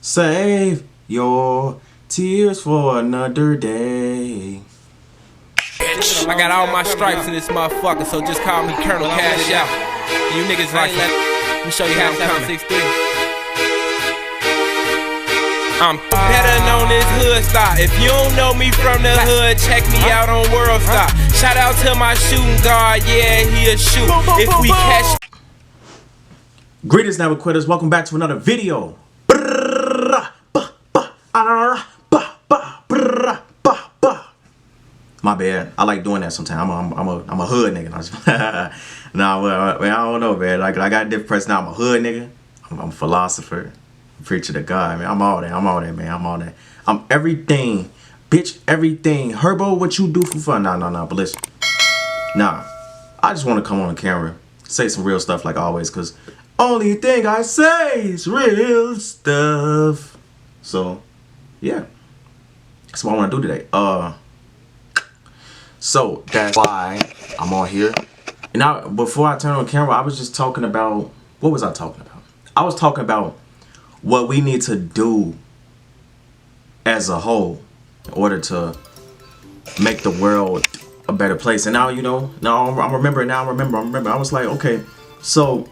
Save your tears for another day. I got all my stripes in this motherfucker, so just call me Colonel Cash Out. You niggas ain't let me show you how I'm coming. I'm better known as Hood Star. If you don't know me from the hood, check me out on World Star. Shout out to my shooting guard, yeah, he'll shoot. If we catch. Greetings, Never Quitters. Welcome back to another video. My bad. I like doing that sometimes. I'm a hood nigga. Nah, well, I don't know, man. Like I got a different personality. I'm a hood nigga. I'm a philosopher. Preacher to God, man. I'm all that, man. I'm all that. I'm everything. Bitch, everything. Herbo, what you do for fun? Nah, but listen. Nah. I just want to come on the camera, say some real stuff like always, because only thing I say is real stuff. So, yeah. That's what I want to do today. So that's why I'm on here. And now, before I turn on camera, I was just talking about, what was I talking about? I was talking about what we need to do as a whole in order to make the world a better place. And now, you know, I'm remembering. I was like, okay, so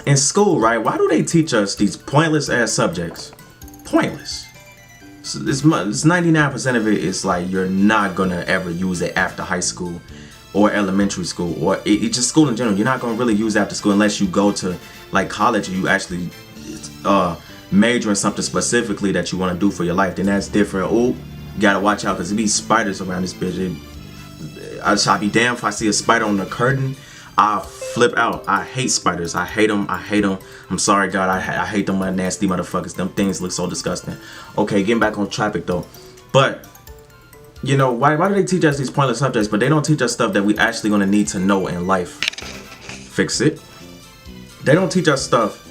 in school, right? Why do they teach us these pointless ass subjects? Pointless. So it's 99% of it is like you're not gonna ever use it after high school or elementary school or just school in general. You're not gonna really use it after school unless you go to like college and you actually major in something specifically that you want to do for your life. Then that's different. Oh, you gotta watch out because there be spiders around this bitch. I'll be damned if I see a spider on the curtain. I'll flip out. I hate spiders. I hate them. I'm sorry, God. I hate them nasty motherfuckers. Them things look so disgusting. Okay, getting back on topic though. But, you know, why do they teach us these pointless subjects, but they don't teach us stuff that we actually going to need to know in life? Fix it. They don't teach us stuff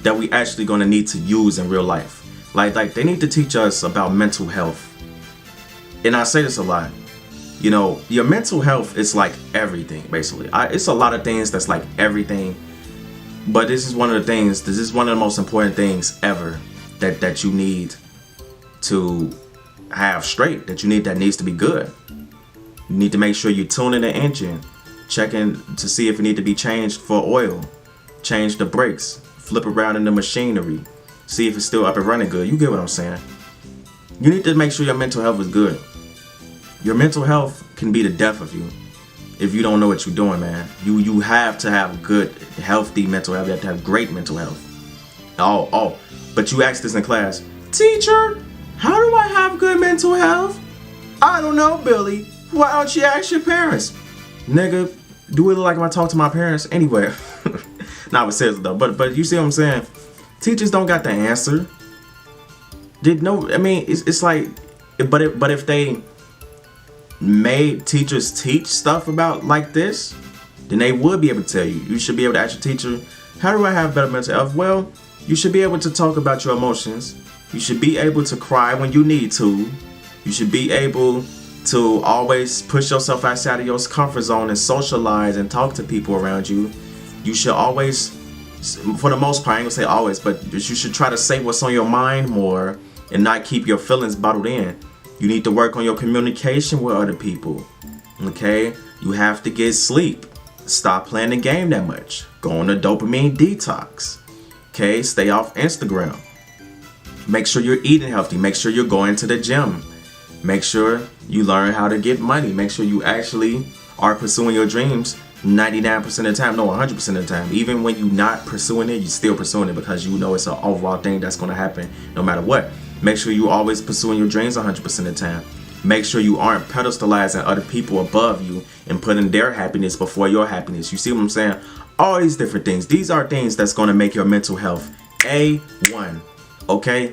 that we actually going to need to use in real life. Like they need to teach us about mental health. And I say this a lot. You know, your mental health is like everything, basically. It's a lot of things that's like everything. But this is one of the most important things ever that you need to have straight, that needs to be good. You need to make sure you tune in the engine, checking to see if it need to be changed for oil, change the brakes, flip around in the machinery, see if it's still up and running good. You get what I'm saying? You need to make sure your mental health is good. Your mental health can be the death of you if you don't know what you're doing, man. You have to have good, healthy mental health. You have to have great mental health. Oh, but you asked this in class. Teacher, how do I have good mental health? I don't know, Billy. Why don't you ask your parents? Nigga, do it look like if I talk to my parents anywhere? Nah, but seriously though. But you see what I'm saying? Teachers don't got the answer. It's like, but if they made teachers teach stuff about like this, then they would be able to tell you. You should be able to ask your teacher, how do I have better mental health? Well, you should be able to talk about your emotions. You should be able to cry when you need to. You should be able to always push yourself outside of your comfort zone and socialize and talk to people around you. You should always, for the most part, I ain't gonna say always, but you should try to say what's on your mind more and not keep your feelings bottled in. You need to work on your communication with other people. Okay? You have to get sleep. Stop playing the game that much. Go on a dopamine detox. Okay? Stay off Instagram. Make sure you're eating healthy. Make sure you're going to the gym. Make sure you learn how to get money. Make sure you actually are pursuing your dreams 99% of the time. No, 100% of the time. Even when you're not pursuing it, you're still pursuing it because you know it's an overall thing that's going to happen no matter what. Make sure you always pursuing your dreams 100% of the time. Make sure you aren't pedestalizing other people above you and putting their happiness before your happiness. You see what I'm saying? All these different things. These are things that's going to make your mental health A1. Okay?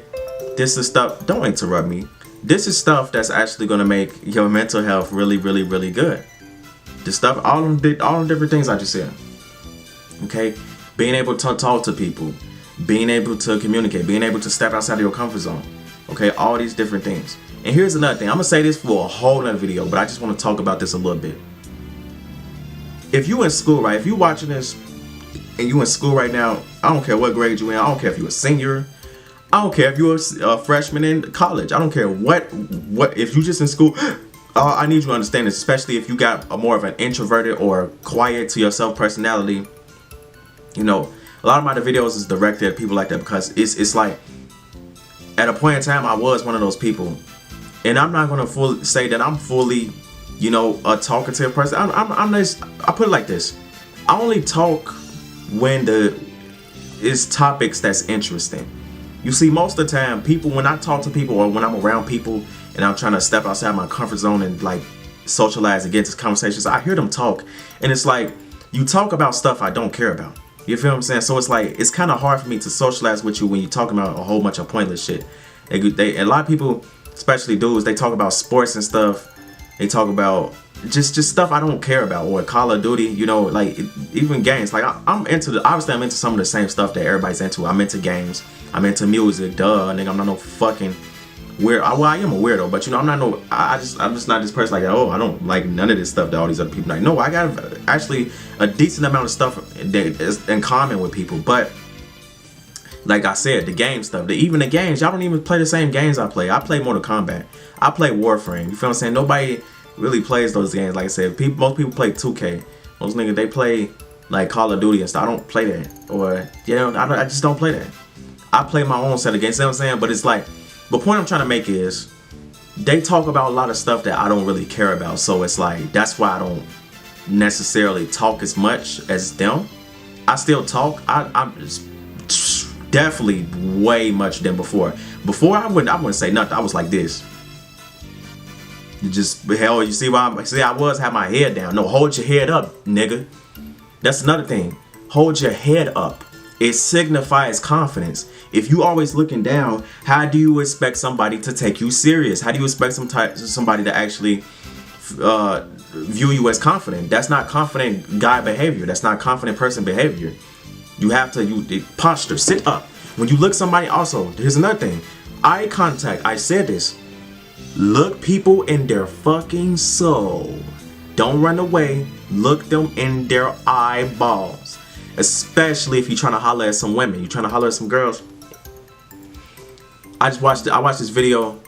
This is stuff. Don't interrupt me. This is stuff that's actually going to make your mental health really, really, really good. This stuff, all the different things I just said. Okay? Being able to talk to people. Being able to communicate, being able to step outside of your comfort zone. Okay, all these different things. And here's another thing. I'm gonna say this for a whole nother video, but I just want to talk about this a little bit. If you in school, right? If you watching this and you in school right now, I don't care what grade you in. I don't care if you're a senior. I don't care if you're a freshman in college. I don't care what if you just in school. I need you to understand this, especially if you got a more of an introverted or quiet to yourself personality. You know, a lot of my videos is directed at people like that because it's like at a point in time I was one of those people, and I'm not gonna fully say that I'm fully, you know, a talkative person. I'm just, I put it like this: I only talk when it's topics that's interesting. You see, most of the time, people, when I talk to people or when I'm around people and I'm trying to step outside my comfort zone and like socialize and get into conversations, I hear them talk, and it's like you talk about stuff I don't care about. You feel what I'm saying? So it's like it's kind of hard for me to socialize with you when you're talking about a whole bunch of pointless shit. A lot of people, especially dudes, they talk about sports and stuff. They talk about just stuff I don't care about, or Call of Duty, you know, like even games. Like I'm into obviously I'm into some of the same stuff that everybody's into. I'm into games. I'm into music. Duh, nigga, I'm not no fucking weird. Well, I am a weirdo, but you know, I'm just not this person like, oh, I don't like none of this stuff that all these other people like. No, I got actually a decent amount of stuff that is in common with people. But like I said, the game stuff, even the games, y'all don't even play the same games I play. I play Mortal Kombat. I play Warframe. You feel what I'm saying? Nobody really plays those games. Like I said, most people play 2K. Most niggas, they play like Call of Duty and stuff. I don't play that, or you know, I just don't play that. I play my own set of games. You know what I'm saying? But it's like, the point I'm trying to make is they talk about a lot of stuff that I don't really care about. So it's like, that's why I don't necessarily talk as much as them. I still talk. I'm definitely way much than before. Before I wouldn't say nothing. I was like this. You see why I was have my head down. No, hold your head up, nigga. That's another thing. Hold your head up. It signifies confidence. If you always looking down, how do you expect somebody to take you serious? How do you expect somebody to actually view you as confident? That's not confident guy behavior. That's not confident person behavior. You have to posture, sit up. When you look somebody, also, here's another thing. Eye contact. I said this. Look people in their fucking soul. Don't run away. Look them in their eyeballs. Especially if you're trying to holler at some women. You're trying to holler at some girls. I watched this video.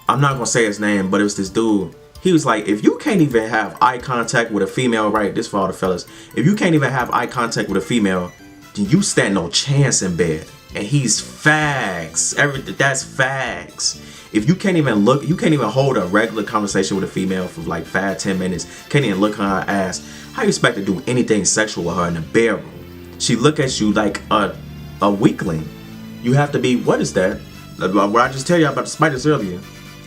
I'm not gonna say his name, but it was this dude. He was like, if you can't even have eye contact with a female, right? This for all the fellas. If you can't even have eye contact with a female, then you stand no chance in bed. And he's facts. That's facts. If you can't even look, you can't even hold a regular conversation with a female for like 5-10 minutes, can't even look her ass, how you expect to do anything sexual with her in the bedroom? She look at you like a weakling. You have to be, what is that? What I just tell you about the spiders earlier.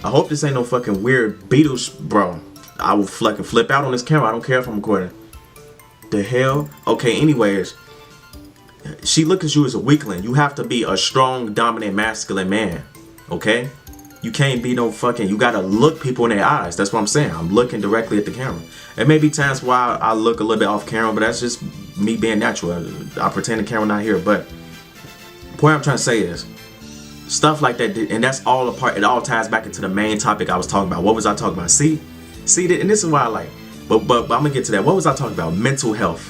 I hope this ain't no fucking weird Beatles, bro. I will fucking flip out on this camera. I don't care if I'm recording. The hell? Okay, anyways. She look at you as a weakling. You have to be a strong, dominant, masculine man. Okay? You can't be no fucking, you gotta look people in their eyes. That's what I'm saying. I'm looking directly at the camera. There may be times why I look a little bit off camera, but that's just me being natural. I pretend the camera not here, but the point I'm trying to say is stuff like that, and that's all a part. It all ties back into the main topic I was talking about. What was I talking about? See, and this is why I like. But I'm gonna get to that. What was I talking about? Mental health.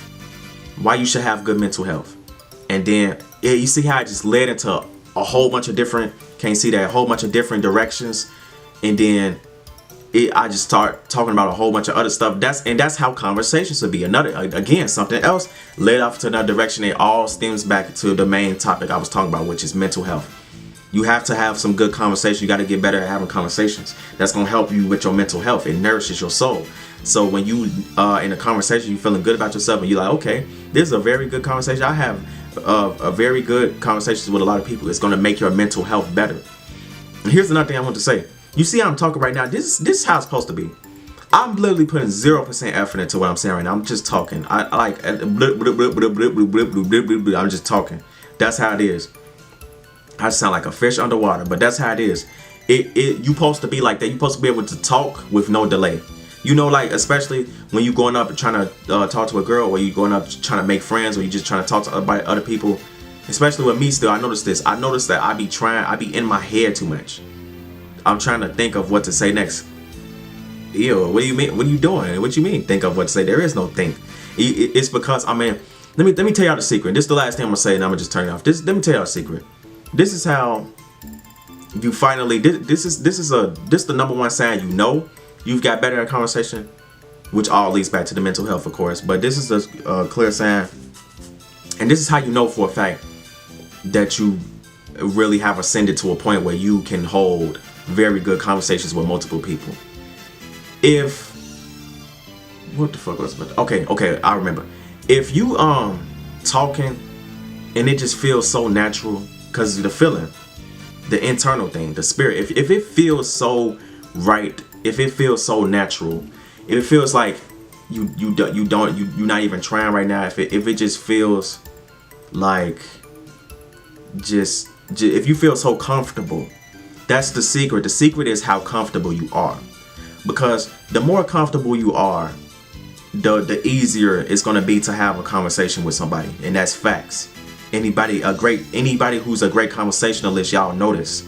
Why you should have good mental health. And then you see how it just led into a whole bunch of different. Can't see that, a whole bunch of different directions, and then I just start talking about a whole bunch of other stuff. That's how conversations would be. Again, something else led off to another direction. It all stems back to the main topic I was talking about, which is mental health. You have to have some good conversation. You got to get better at having conversations. That's gonna help you with your mental health. It nourishes your soul. So when you in a conversation, you feeling good about yourself, and you're like, okay, this is a very good conversation. I have a very good conversations with a lot of people. It's gonna make your mental health better. And here's another thing I want to say. You see how I'm talking right now? This is how it's supposed to be. I'm literally putting 0% effort into what I'm saying right now. I'm just talking. I'm just talking. That's how it is. I sound like a fish underwater, but that's how it is. You supposed to be like that. You supposed to be able to talk with no delay. You know, like, especially when you going up and trying to talk to a girl, or you going up trying to make friends, or you just trying to talk to other people. Especially with me still, I noticed this. I noticed that I be in my head too much. I'm trying to think of what to say next. Ew, what do you mean? What are you doing? What you mean think of what to say? There is no think. It's because, I mean, let me tell y'all the secret. This is the last thing I'm gonna say, and I'm gonna just turn it off. Let me tell y'all a secret. this is how you finally, this is the number one sign you know you've got better at conversation, which all leads back to the mental health, of course. But this is a clear sign, and this is how you know for a fact that you really have ascended to a point where you can hold very good conversations with multiple people. If what the fuck was it? Okay, I remember. If you talking and it just feels so natural, because the feeling, the internal thing, the spirit, if it feels so right, if it feels so natural, if it feels like you're not even trying right now, if it just feels like just if you feel so comfortable, that's the secret. The secret is how comfortable you are, because the more comfortable you are, the easier it's gonna be to have a conversation with somebody, and that's facts. Anybody who's a great conversationalist, y'all know this.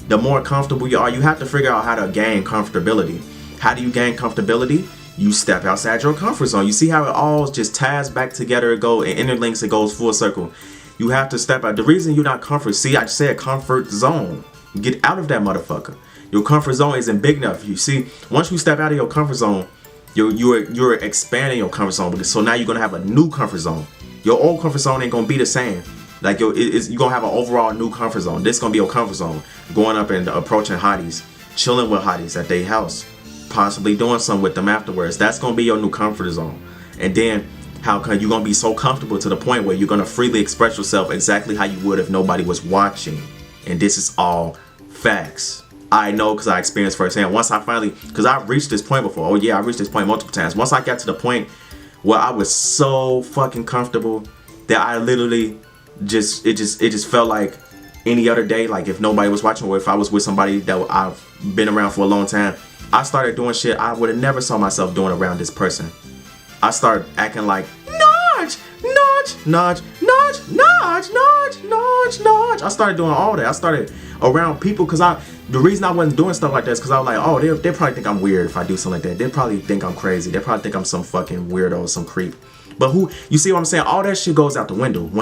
The more comfortable you are, you have to figure out how to gain comfortability. How do you gain comfortability? You step outside your comfort zone. You see how it all just ties back together, it interlinks, it goes full circle. You have to step out. The reason you're not comfort, see, I said comfort zone. Get out of that motherfucker. Your comfort zone isn't big enough. You see, once you step out of your comfort zone, you're expanding your comfort zone. So now you're gonna have a new comfort zone. Your old comfort zone ain't gonna be the same. Like you're gonna have an overall new comfort zone. This gonna be your comfort zone. Going up and approaching hotties, chilling with hotties at their house, possibly doing something with them afterwards. That's gonna be your new comfort zone. And then how come you're gonna be so comfortable to the point where you're gonna freely express yourself exactly how you would if nobody was watching. And this is all facts. I know because I experienced firsthand. Once I finally, because I've reached this point before. Oh yeah, I reached this point multiple times. Once I got to the point where I was so fucking comfortable that I literally it just felt like any other day, like if nobody was watching, or if I was with somebody that I've been around for a long time, I started doing shit I would have never saw myself doing around this person. I started acting like nudge. I started doing all that. I started around people because the reason I wasn't doing stuff like that is because I was like, oh, they probably think I'm weird if I do something like that. They probably think I'm crazy. They probably think I'm some fucking weirdo, some creep. But you see what I'm saying? All that shit goes out the window.